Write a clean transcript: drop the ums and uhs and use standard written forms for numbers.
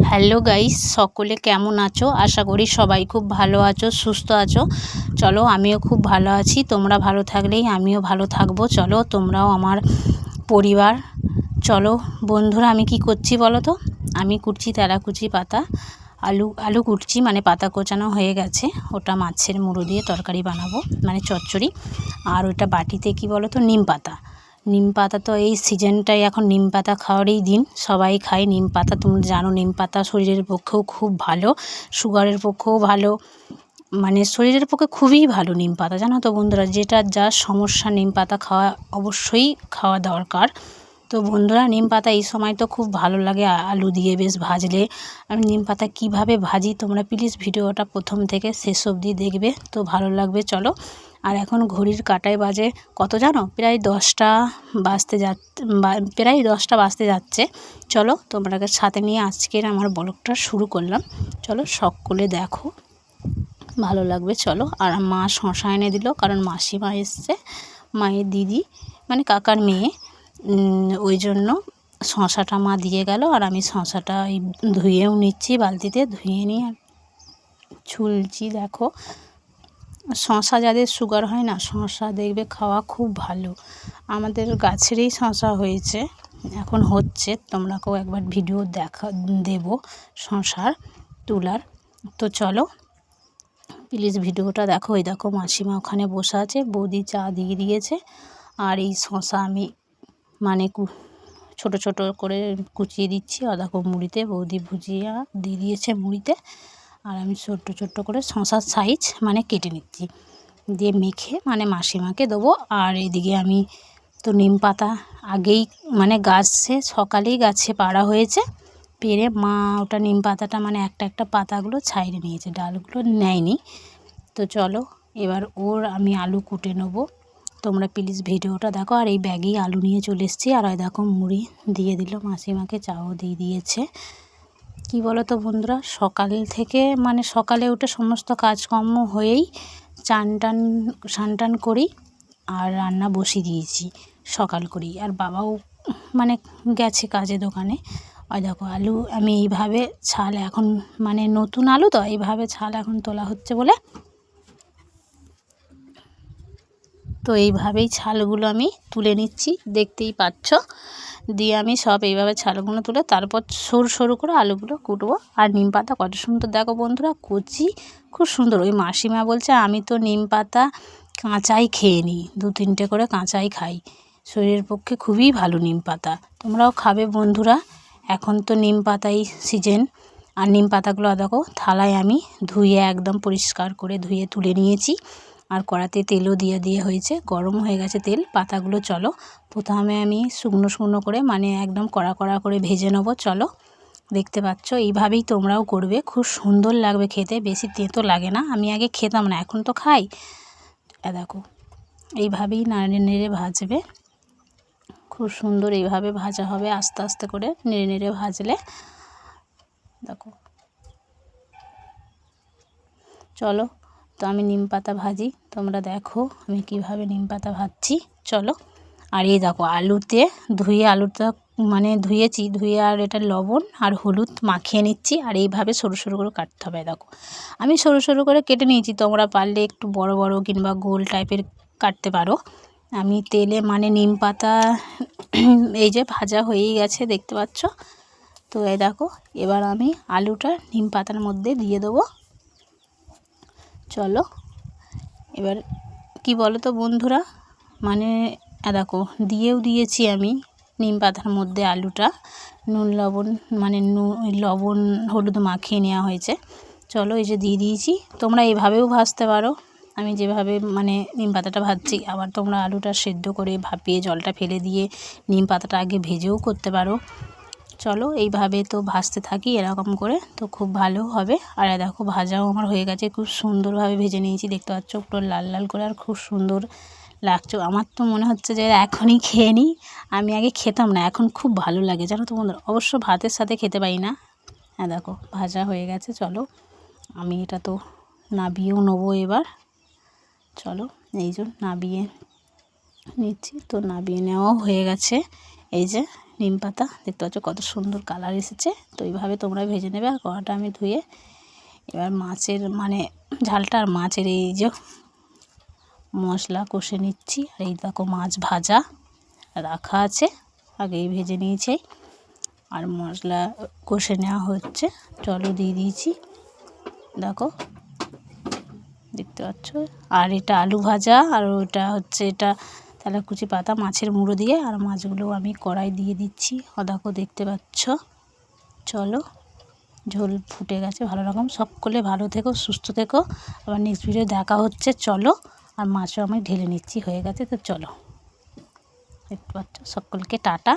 Hello guys, সকলে কেমন আছো? আশা করি সবাই খুব ভালো আছো, সুস্থ আছো। চলো, আমিও খুব ভালো আছি। তোমরা ভালো থাকলেই আমিও ভালো থাকবো। চলো, তোমরাও আমার পরিবার। চলো বন্ধুরা, আমি কি করছি বলো তো? আমি কুটছি তেলাকুচি পাতা, আলু কুটছি, মানে পাতা কোচানো হয়ে গেছে। ওটা মাছের মুড়ো দিয়ে তরকারি বানাবো, মানে চচ্চড়ি। আর ওটা বাটিতে কি বলো তো, নিম পাতা। নিম পাতা তো এই সিজনটাই এখন নিম পাতা খাওয়ারই দিন, সবাই খায় নিম পাতা। তুমি জানো নিম পাতা শরীরের পক্ষেও খুব ভালো, সুগারের পক্ষেও ভালো, মানে শরীরের পক্ষে খুবই ভালো নিম পাতা, জানো তো বন্ধুরা। যেটা যা সমস্যা নিম পাতা খাওয়া অবশ্যই খাওয়া দরকার। তো বন্ধুরা, নিম পাতা এই সময় তো খুব ভালো লাগে আলু দিয়ে বেশ ভাজলে। আমি নিম পাতা কীভাবে ভাজি তোমরা প্লিজ ভিডিওটা প্রথম থেকে শেষ অবধি দেখবে, তো ভালো লাগবে। চলো, আর এখন ঘড়ির কাঁটায় বাজে কত জানো? প্রায় 10টা বাজতে যাচ্ছে। চলো, তোমরাকে সাথে নিয়ে আজকের আমার ব্লগটা শুরু করলাম। চলো সকলে দেখো, ভালো লাগবে। চলো, আর মা শশা এনে দিল, কারণ মাসিমা এসছে, মায়ের দিদি, মানে কাকার মেয়ে। ওই জন্য শশাটা মা দিয়ে গেল, আর আমি শশাটা ধুয়েও নিচ্ছি, বালতিতে ধুয়ে নিয়ে ছুলছি। দেখো, শশা যাদের সুগার হয় না, শশা দেখবে খাওয়া খুব ভালো। আমাদের গাছেরই শশা হয়েছে, এখন হচ্ছে। তোমরাকেও একবার ভিডিও দেব শশার তোলার। তো চলো প্লিজ ভিডিওটা দেখো। এই দেখো মাসিমা ওখানে বসে আছে, বৌদি চা দিয়ে দিয়েছে। আর এই শশা আমি মানে ছোট ছোট করে কুচিয়ে দিচ্ছি। আর দেখো মুড়িতে বৌদি ভুজিয়া দিয়ে দিয়েছে মুড়িতে, আর আমি ছোট্ট ছোট্ট করে শশার সাইজ মানে কেটে নিচ্ছি, দিয়ে মেখে মানে মাসিমাকে দেবো। আর এদিকে আমি তো নিম পাতা আগেই মানে সকালেই গাছে পাড়া হয়েছে, পেরে মা ওটা নিম পাতাটা মানে একটা একটা পাতাগুলো ছাইড়ে নিয়েছে, ডালগুলো নেয়নি। তো চলো এবার আমি আলু কুটে নেবো, তোমরা প্লিজ ভিডিওটা দেখো। আর এই ব্যাগেই আলু নিয়ে চলে এসেছি। আর ওই দেখো মুড়ি দিয়ে দিল মাসিমাকে, চাও দিয়ে দিয়েছে। কি বলো তো বন্ধুরা, সকাল থেকে মানে সকালে উঠে সমস্ত কাজকর্ম হয়েই স্নান টান করি, আর রান্না বসিয়ে দিয়েছি সকাল করেই। আর বাবাও মানে গেছে কাজে, দোকানে। ওই দেখো আলু আমি এইভাবে ছাল এখন মানে নতুন আলু তো এইভাবে ছাল এখন তোলা হচ্ছে বলে, তো এইভাবেই ছালগুলো আমি তুলে নিচ্ছি, দেখতেই পাচ্ছ। দিয়ে আমি সব এইভাবে ছালগুলো তুলে তারপর সরু সরু করে আলুগুলো কুটবো। আর নিম পাতা কত সুন্দর দেখো বন্ধুরা, কচি, খুব সুন্দর। ওই মাসিমা বলছে আমি তো নিম পাতা কাঁচাই খেয়ে নিই, 2-3টে করে কাঁচাই খাই, শরীরের পক্ষে খুবই ভালো নিম পাতা। তোমরাও খাবে বন্ধুরা, এখন তো নিম পাতাই সিজন। আর নিম পাতাগুলো দেখো থালায় আমি ধুয়ে একদম পরিষ্কার করে ধুয়ে তুলে নিয়েছি। আর কড়াতে তেলও দিয়ে হয়েছে, গরম হয়ে গেছে তেল। পাতাগুলো চলো প্রথমে আমি শুকনো শুকনো করে মানে একদম কড়া কড়া করে ভেজে নেবো। চলো, দেখতে পাচ্ছ এইভাবেই তোমরাও করবে, খুব সুন্দর লাগবে খেতে, বেশি তেঁতো লাগে না। আমি আগে খেতাম না, এখন তো খাই। দেখো এইভাবেই নেড়ে নেড়ে ভাজবে, খুব সুন্দর এইভাবে ভাজা হবে, আস্তে আস্তে করে নেড়ে নেড়ে ভাজলে। দেখো চলো, তো আমি নিম পাতা ভাজি, তোমরা দেখো আমি কিভাবে নিম পাতা ভাজছি। চলো, আর এই দেখো আলুটা মানে ধুয়েছি, ধুয়ে আর এটা লবণ আর হলুদ মাখিয়ে নিচ্ছি। আর এইভাবে সরু সরু করে কাটতে হবে। দেখো আমি সরু সরু করে কেটে নিয়েছি, তোমরা পারলে একটু বড় বড় কিংবা গোল টাইপের কাটতে পারো। আমি তেলে মানে নিম পাতা এই যে ভাজা হয়েই গেছে, দেখতে পাচ্ছ। তো এই দেখো এবার আমি আলুটা নিম পাতার মধ্যে দিয়ে দেবো। চলো এবার কি বলো তো বন্ধুরা, মানে দেখো দিয়েও দিয়েছি আমি নিম পাতার মধ্যে আলুটা, নুন লবণ মানে লবণ হলুদ মাখিয়ে নেওয়া হয়েছে। চলো এই যে দিয়ে দিয়েছি, তোমরা এইভাবেও ভাজতে পারো, আমি যেভাবে মানে নিম পাতাটা ভাজছি। আবার তোমরা আলুটা সেদ্ধ করে ভাপিয়ে জলটা ফেলে দিয়ে নিম পাতাটা আগে ভেজেও করতে পারো। চলো এইভাবে তো ভাজতে থাকি এরকম করে, তো খুব ভালো হবে। আর দেখো ভাজাও আমার হয়ে গেছে, খুব সুন্দরভাবে ভেজে নিয়েছি, দেখতে পাচ্ছ পুরো লাল লাল করে, আর খুব সুন্দর লাগছে। আমার তো মনে হচ্ছে যে এখনই খেয়ে নিই, আমি আগে খেতাম না, এখন খুব ভালো লাগে জানো তো বন্ধুরা। অবশ্য ভাতের সাথে খেতে পারি না। দেখো ভাজা হয়ে গেছে, চলো আমি এটা তো নাবিয়েও নেবো এবার। চলো এই যে নাবিয়ে নিচ্ছি, তো নাবিয়ে নেওয়াও হয়ে গেছে। এই যে নিম পাতা, দেখতে পাচ্ছ কত সুন্দর কালার এসেছে। তো এইভাবে তোমরা ভেজে নেবে। আর কড়াটা আমি ধুয়ে এবার মাছের মানে ঝালটা আর মাছের এই যে মশলা কষে নিচ্ছি। আর এই দেখো মাছ ভাজা রাখা আছে, আগেই ভেজে নিয়েছি। আর মশলা কষে নেওয়া হচ্ছে, চলো দিয়ে দিয়েছি, দেখো দেখতে পাচ্ছ। আর এটা আলু ভাজা, আর ওটা হচ্ছে এটা তেলাকুচি পাতা মাছের মুড়ো দিয়ে। আর মাছগুলো আমি কড়াই দিয়ে দিচ্ছি, দেখো দেখতে পাচ্ছ। চলো, ঝোল ফুটে গেছে ভালো রকম। সকলে ভালো থেকো, সুস্থ থেকো, আবার নেক্সট ভিডিও দেখা হচ্ছে। চলো, আর মাছও আমি ঢেলে নিচ্ছি, হয়ে গেছে। তো চলো, দেখতে পাচ্ছ, সকলকে টাটা।